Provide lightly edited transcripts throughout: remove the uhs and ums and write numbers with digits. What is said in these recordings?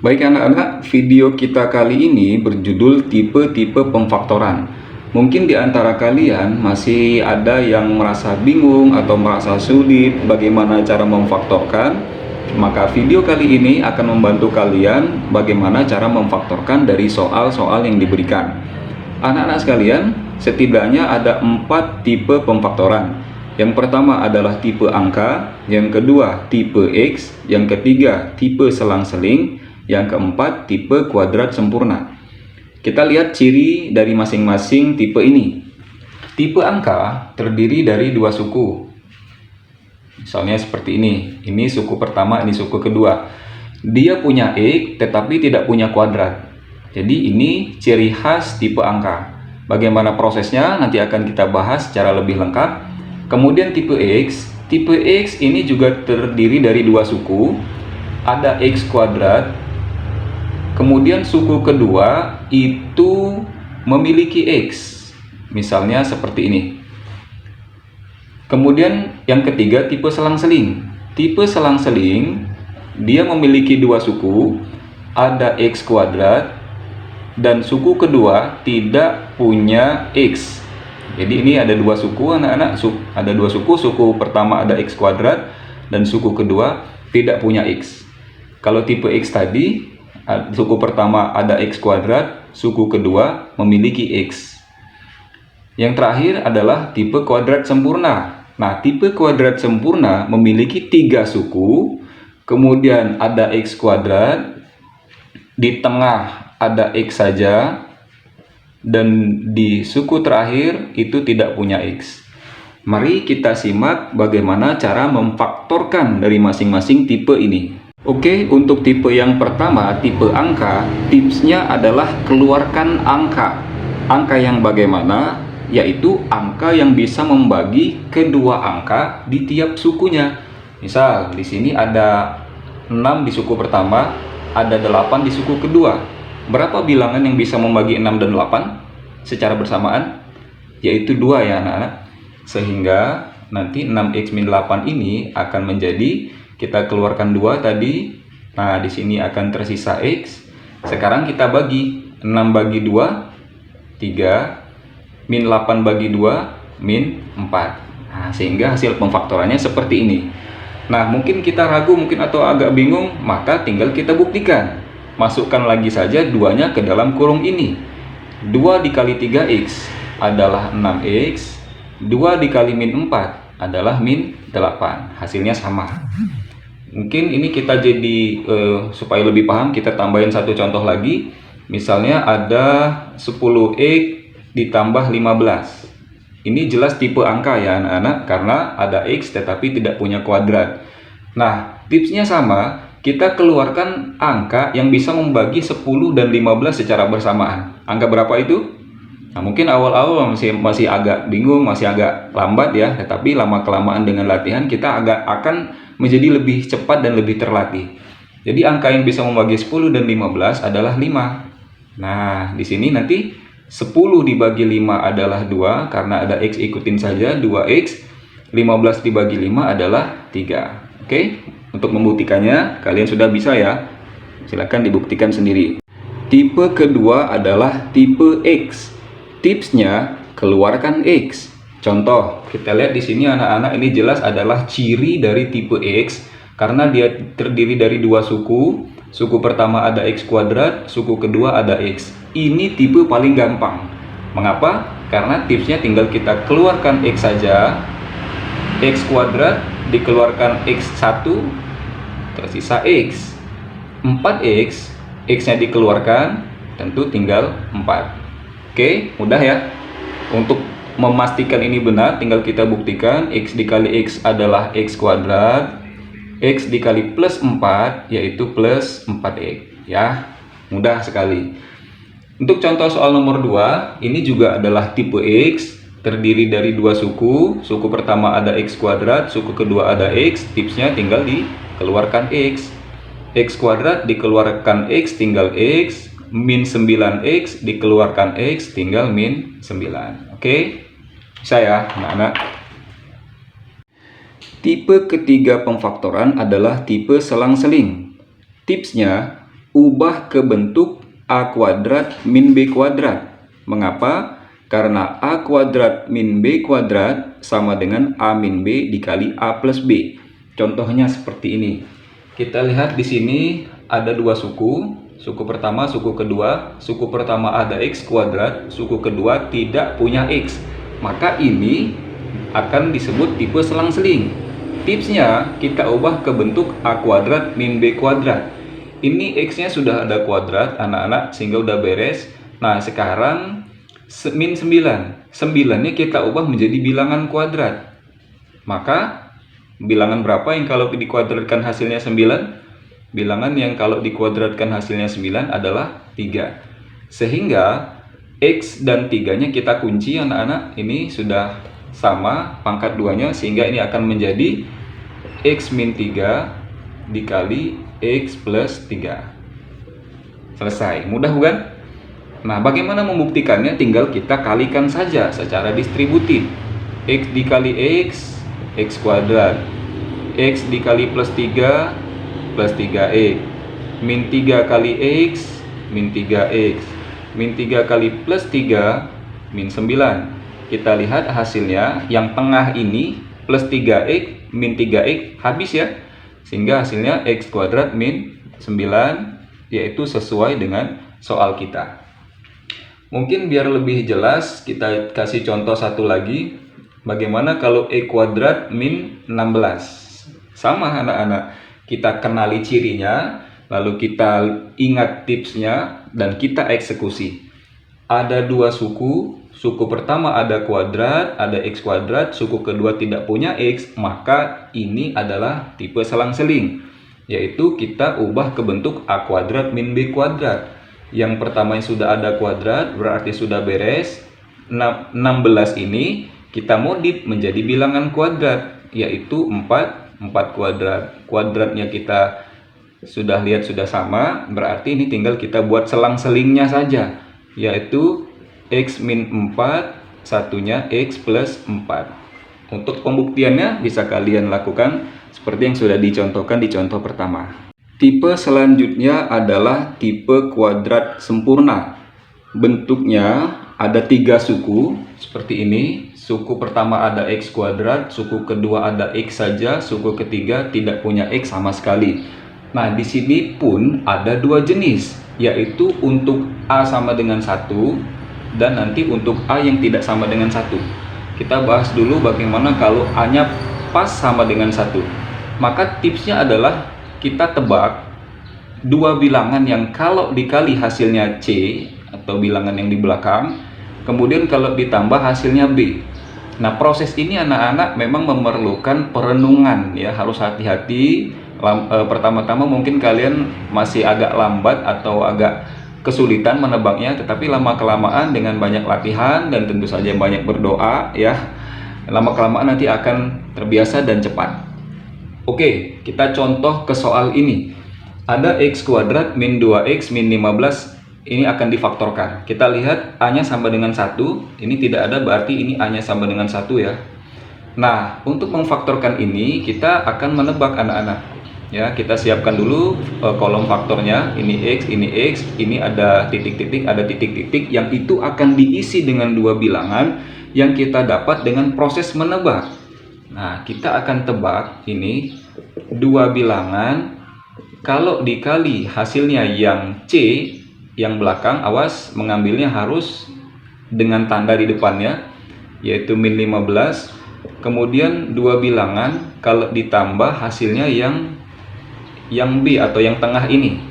Baik anak-anak, video kita kali ini berjudul tipe-tipe pemfaktoran. Mungkin di antara kalian masih ada yang merasa bingung atau merasa sulit bagaimana cara memfaktorkan. Maka video kali ini akan membantu kalian bagaimana cara memfaktorkan dari soal-soal yang diberikan. Anak-anak sekalian, setidaknya ada 4 tipe pemfaktoran. Yang pertama adalah tipe angka, yang kedua tipe X, yang ketiga tipe selang-seling, yang keempat tipe kuadrat sempurna. Kita lihat ciri dari masing-masing tipe ini. Tipe angka terdiri dari 2 suku. Misalnya seperti ini suku pertama, ini suku kedua. Dia punya X tetapi tidak punya kuadrat. Jadi ini ciri khas tipe angka. Bagaimana prosesnya nanti akan kita bahas secara lebih lengkap. Kemudian tipe X ini juga terdiri dari 2 suku. Ada X kuadrat. Kemudian suku kedua itu memiliki X. Misalnya seperti ini. Kemudian yang ketiga tipe selang-seling. Tipe selang-seling dia memiliki 2 suku, ada X kuadrat, dan suku kedua tidak punya X. Jadi ini ada 2 suku anak-anak, ada 2 suku, suku pertama ada X kuadrat, dan suku kedua tidak punya X. Kalau tipe X tadi, suku pertama ada X kuadrat, suku kedua memiliki X. Yang terakhir adalah tipe kuadrat sempurna. Nah, tipe kuadrat sempurna memiliki 3 suku, kemudian ada X kuadrat, di tengah ada X saja, dan di suku terakhir itu tidak punya X. Mari kita simak bagaimana cara memfaktorkan dari masing-masing tipe ini. Oke, untuk tipe yang pertama, tipe angka, tipsnya adalah keluarkan angka. Angka yang bagaimana? Yaitu angka yang bisa membagi kedua angka di tiap sukunya. Misal, di sini ada 6 di suku pertama, ada 8 di suku kedua. Berapa bilangan yang bisa membagi 6 dan 8 secara bersamaan? Yaitu 2 ya anak-anak. Sehingga nanti 6x min 8 ini akan menjadi, kita keluarkan 2 tadi. Nah, di sini akan tersisa X. Sekarang kita bagi 6 bagi 2, 3. Min 8 bagi 2, min 4. Nah, sehingga hasil pemfaktorannya seperti ini. Nah, mungkin kita ragu mungkin atau agak bingung, maka tinggal kita buktikan. Masukkan lagi saja 2-nya ke dalam kurung ini. 2 dikali 3x adalah 6x. 2 dikali min 4 adalah min 8. Hasilnya sama. Mungkin ini kita jadi supaya lebih paham, kita tambahin satu contoh lagi. Misalnya ada 10x ditambah 15. Ini jelas tipe angka ya anak-anak, karena ada X tetapi tidak punya kuadrat. Nah, tipsnya sama, kita keluarkan angka yang bisa membagi 10 dan 15 secara bersamaan. Angka berapa itu? Nah, mungkin awal-awal masih agak bingung, masih agak lambat ya, tetapi lama-kelamaan dengan latihan kita akan menjadi lebih cepat dan lebih terlatih. Jadi angka yang bisa membagi 10 dan 15 adalah 5. Nah, di sini nanti 10 dibagi 5 adalah 2, karena ada X ikutin saja 2X. 15 dibagi 5 adalah 3. Oke, untuk membuktikannya kalian sudah bisa ya. Silakan dibuktikan sendiri. Tipe kedua adalah tipe X. Tipsnya keluarkan X. Contoh, kita lihat di sini anak-anak, ini jelas adalah ciri dari tipe X karena dia terdiri dari 2 suku. Suku pertama ada X kuadrat, suku kedua ada X. Ini tipe paling gampang. Mengapa? Karena tipsnya tinggal kita keluarkan X saja. X kuadrat dikeluarkan X1, tersisa X. 4X, X-nya dikeluarkan, tentu tinggal 4. Oke, mudah ya. Untuk memastikan ini benar, tinggal kita buktikan X dikali X adalah X kuadrat. X dikali plus 4 yaitu plus 4X ya. Mudah sekali. Untuk contoh soal nomor 2, ini juga adalah tipe X, terdiri dari 2 suku. Suku pertama ada X kuadrat, suku kedua ada X. Tipsnya tinggal dikeluarkan X. X kuadrat dikeluarkan X tinggal X, min 9X dikeluarkan X tinggal min 9. Oke? Bisa ya anak-anak? Tipe ketiga pemfaktoran adalah tipe selang-seling. Tipsnya, ubah ke bentuk A kuadrat min B kuadrat. Mengapa? Karena A kuadrat min B kuadrat sama dengan A min B dikali A plus B. Contohnya seperti ini. Kita lihat di sini ada dua suku. Suku pertama, suku kedua. Suku pertama ada X kuadrat, suku kedua tidak punya X. Maka ini akan disebut tipe selang-seling. Tipsnya kita ubah ke bentuk A kuadrat min B kuadrat. Ini X-nya sudah ada kuadrat anak-anak, sehingga udah beres. Nah sekarang min 9. 9-nya kita ubah menjadi bilangan kuadrat. Maka bilangan berapa yang kalau dikuadratkan hasilnya 9? Bilangan yang kalau dikuadratkan hasilnya 9 adalah 3. Sehingga X dan 3-nya kita kunci anak-anak. Ini sudah sama pangkat 2-nya, sehingga ini akan menjadi X min 3 dikali X plus 3. Selesai, mudah bukan? Nah, bagaimana membuktikannya? Tinggal kita kalikan saja secara distributif. X dikali X, X kuadrat. X dikali plus 3, plus 3X. Min 3 kali X, min 3X. Min 3 kali plus 3, min 9. Kita lihat hasilnya, yang tengah ini plus 3X, min 3X habis ya. Sehingga hasilnya X kuadrat min 9, yaitu sesuai dengan soal kita. Mungkin biar lebih jelas kita kasih contoh satu lagi. Bagaimana kalau E kuadrat min 16? Sama anak-anak, kita kenali cirinya, lalu kita ingat tipsnya, dan kita eksekusi. Ada dua suku. Suku pertama ada kuadrat, ada X kuadrat, suku kedua tidak punya X, maka ini adalah tipe selang-seling, yaitu kita ubah ke bentuk A kuadrat min B kuadrat. Yang pertama yang sudah ada kuadrat berarti sudah beres. 16 ini kita modif menjadi bilangan kuadrat, yaitu 4 kuadrat. Kuadratnya kita sudah lihat sudah sama, berarti ini tinggal kita buat selang-selingnya saja, yaitu X min 4, satunya X plus 4. Untuk pembuktiannya bisa kalian lakukan seperti yang sudah dicontohkan di contoh pertama. Tipe selanjutnya adalah tipe kuadrat sempurna. Bentuknya ada 3 suku seperti ini. Suku pertama ada X kuadrat, suku kedua ada X saja, suku ketiga tidak punya X sama sekali. Nah, di sini pun ada 2 jenis, yaitu untuk A sama dengan 1 dan nanti untuk A yang tidak sama dengan 1. Kita bahas dulu bagaimana kalau A-nya pas sama dengan 1. Maka tipsnya adalah kita tebak 2 bilangan yang kalau dikali hasilnya C atau bilangan yang di belakang, kemudian kalau ditambah hasilnya B. Nah, proses ini anak-anak memang memerlukan perenungan ya, harus hati-hati. Pertama-tama mungkin kalian masih agak lambat atau agak kesulitan menebaknya, tetapi lama-kelamaan dengan banyak latihan dan tentu saja banyak berdoa ya, lama-kelamaan nanti akan terbiasa dan cepat. Oke, kita contoh ke soal ini. Ada X kuadrat min 2X min 15, ini akan difaktorkan. Kita lihat A-nya sama dengan 1, ini tidak ada, berarti ini A-nya sama dengan 1 ya. Nah, untuk memfaktorkan ini kita akan menebak anak-anak. Ya, kita siapkan dulu kolom faktornya. Ini X, ini ada titik-titik, ada titik-titik yang itu akan diisi dengan 2 bilangan yang kita dapat dengan proses menebak. Nah, kita akan tebak ini 2 bilangan. Kalau dikali hasilnya yang C, yang belakang, awas mengambilnya harus dengan tanda di depannya, yaitu min 15. Kemudian 2 bilangan kalau ditambah hasilnya yang B atau yang tengah ini.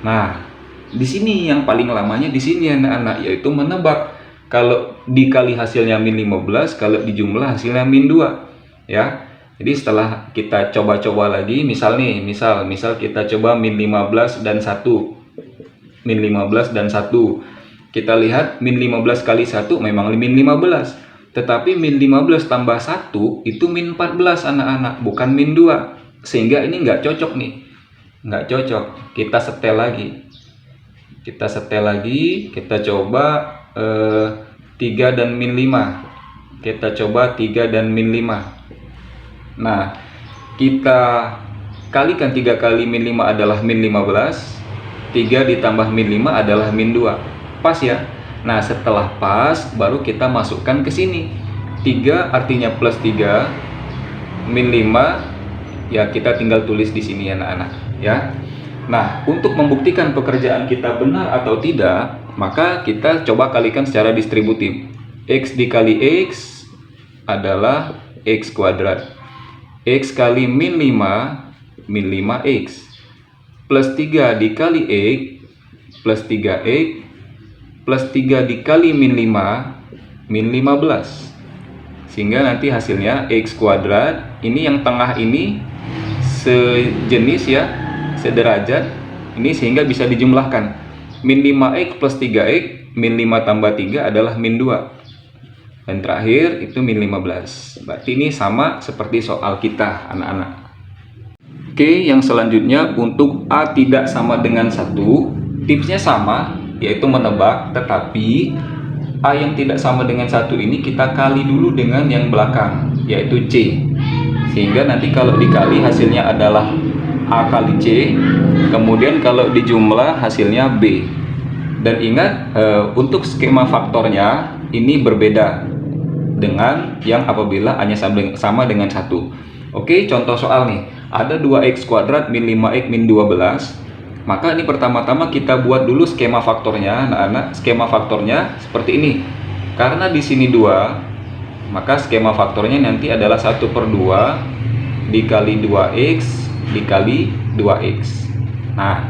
Nah, di sini yang paling lamanya di sini anak-anak, yaitu menebak. Kalau dikali hasilnya min 15, kalau dijumlah hasilnya min 2 ya. Jadi setelah kita coba-coba lagi, misal kita coba min 15 dan 1. Min 15 dan 1. Kita lihat min 15 kali 1 memang min 15. Tetapi min 15 tambah 1 itu min 14 anak-anak, bukan min 2. Sehingga ini nggak cocok nih, nggak cocok. Kita setel lagi, kita coba 3 dan min 5. Kita coba 3 dan min 5. Nah, kita kalikan 3 kali min 5 adalah min 15. 3 ditambah min 5 adalah min 2. Pas ya? Nah, setelah pas, baru kita masukkan ke sini. 3 artinya plus 3, min 5, ya kita tinggal tulis di sini anak-anak ya. Nah, untuk membuktikan pekerjaan kita benar atau tidak, maka kita coba kalikan secara distributif. X dikali X adalah X kuadrat. X kali min 5, min 5X. Plus 3 dikali X, plus 3X, plus 3 dikali min 5, min 15. Sehingga nanti hasilnya X kuadrat, ini yang tengah ini sejenis ya, sederajat, ini sehingga bisa dijumlahkan. Min 5X plus 3X, min 5 tambah 3 adalah min 2. Dan terakhir itu min 15. Berarti ini sama seperti soal kita anak-anak. Oke, yang selanjutnya untuk A tidak sama dengan 1, tipsnya sama, yaitu menebak, tetapi A yang tidak sama dengan 1 ini kita kali dulu dengan yang belakang, yaitu C. Sehingga nanti kalau dikali hasilnya adalah A kali C, kemudian kalau dijumlah hasilnya B. Dan ingat, untuk skema faktornya ini berbeda dengan yang apabila A-nya sama dengan 1. Oke, contoh soal nih, ada 2x kuadrat min 5x min 12. Maka ini pertama-tama kita buat dulu skema faktornya, anak-anak. Skema faktornya seperti ini. Karena di sini 2, maka skema faktornya nanti adalah 1/2 dikali 2x dikali 2x. Nah,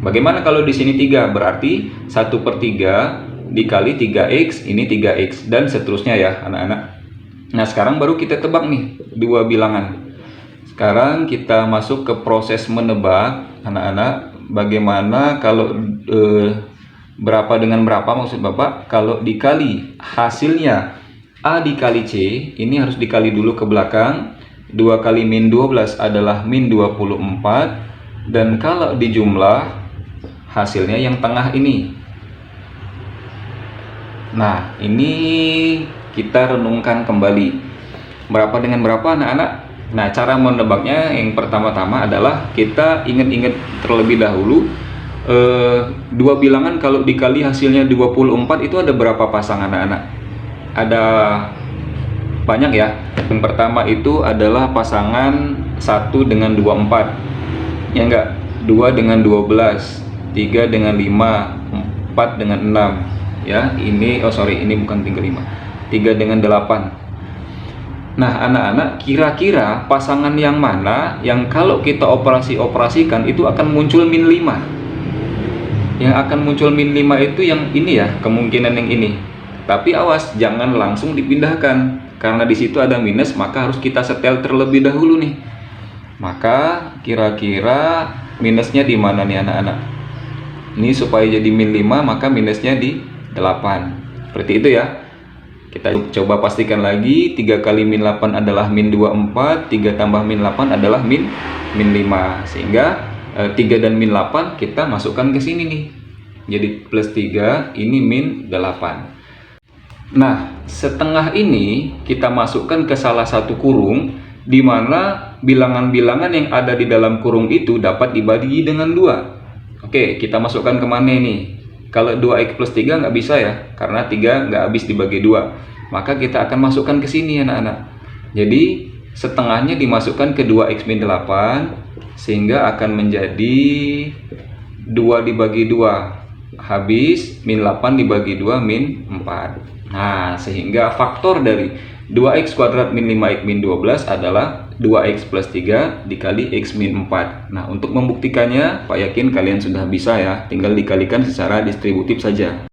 bagaimana kalau di sini 3? Berarti 1/3 dikali 3x, ini 3x, dan seterusnya ya anak-anak. Nah, sekarang baru kita tebak nih dua bilangan. Sekarang kita masuk ke proses menebak anak-anak. Bagaimana kalau berapa dengan berapa, maksud Bapak? Kalau dikali hasilnya A dikali C, ini harus dikali dulu ke belakang. 2 kali min 12 adalah min 24. Dan kalau dijumlah hasilnya yang tengah ini. Nah, ini kita renungkan kembali. Berapa dengan berapa anak-anak? Nah, cara menebaknya yang pertama-tama adalah kita ingat-ingat terlebih dahulu. Dua bilangan kalau dikali hasilnya 24 itu ada berapa pasang anak-anak? Ada banyak ya. Yang pertama itu adalah pasangan 1 dengan 24. Ya enggak? 2 dengan 12, 3 dengan 5, 4 dengan 6. Ya, ini ini bukan tinggal 5. 3 dengan 8. Nah, anak-anak, kira-kira pasangan yang mana yang kalau kita operasikan itu akan muncul min 5? Yang akan muncul min 5 itu yang ini ya, kemungkinan yang ini. Tapi awas, jangan langsung dipindahkan. Karena di situ ada minus, maka harus kita setel terlebih dahulu nih. Maka kira-kira minusnya di mana nih anak-anak? Ini supaya jadi min 5, maka minusnya di 8. Seperti itu ya. Kita coba pastikan lagi. 3 kali min 8 adalah min 24. 3 tambah min 8 adalah min 5. Sehingga 3 dan min 8 kita masukkan ke sini nih. Jadi plus 3, ini min 8. Nah, setengah ini kita masukkan ke salah satu kurung, di mana bilangan-bilangan yang ada di dalam kurung itu dapat dibagi dengan 2. Oke, kita masukkan kemana ini? Kalau 2x plus 3 nggak bisa ya, karena 3 nggak habis dibagi 2. Maka kita akan masukkan ke sini anak-anak. Jadi setengahnya dimasukkan ke 2x min 8, sehingga akan menjadi 2 dibagi 2. Habis min 8 dibagi 2 min 4. Nah, sehingga faktor dari 2x kuadrat min 5x min 12 adalah 2x plus 3 dikali x min 4. Nah, untuk membuktikannya, Pak yakin kalian sudah bisa ya. Tinggal dikalikan secara distributif saja.